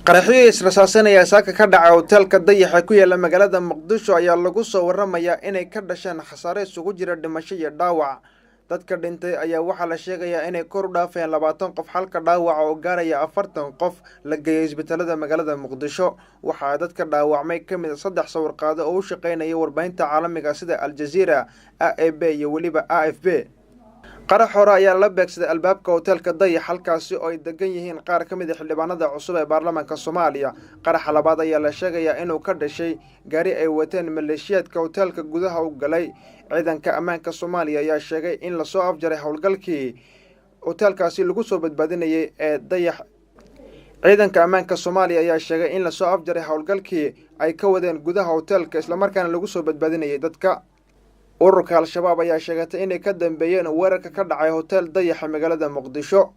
qaraxyo israsaasanaya saaka ka dhacay hotelka Dayaxa ku yaala magaalada Muqdisho ayaa lagu soo waramayaa inay ka dhasheen khasaare isugu jira dhimasho iyo dhaawac. Dadka dhintay ayaa waxaa la sheegayaa inay kor u dhaafeen 20 qof halka dhaawaca oo gaaraya 40 qof la geeyay isbitaalada magaalada Muqdisho. Waxaa dadka dhaawacmay ka mid ah 3 sawir qaado oo u shaqeynaya warbaahinta caalamiga sida Al Jazeera, AAB iyo waliba AFP. qarax hore ayaa la beegsaday albaabka hotelka Dayax halkaasi oo ay degan yihiin qaar ka mid ah xildhibaanada cusub ee baarlamaanka Soomaaliya. qaraxa labaad ayaa la sheegayaa inuu ka dhashay gaari ay wateen maleeshiyaadka hotelka gudaha u galay. ciidanka ammaanka Soomaaliya ayaa sheegay in la soo afjaray howlgalkii hotelkaasi lagu soo badbaadinayay ee Dayax. ciidanka ammaanka Soomaaliya ayaa sheegay in la soo afjaray howlgalkii ay ka wadeen gudaha hotelka isla markaana lagu soo badbaadinayay dadka. ururka Al-Shabaab ayaa sheegtay inay ka dambeeyeen weerarka ka dhacay hotel Dayaxa magaalada Muqdisho.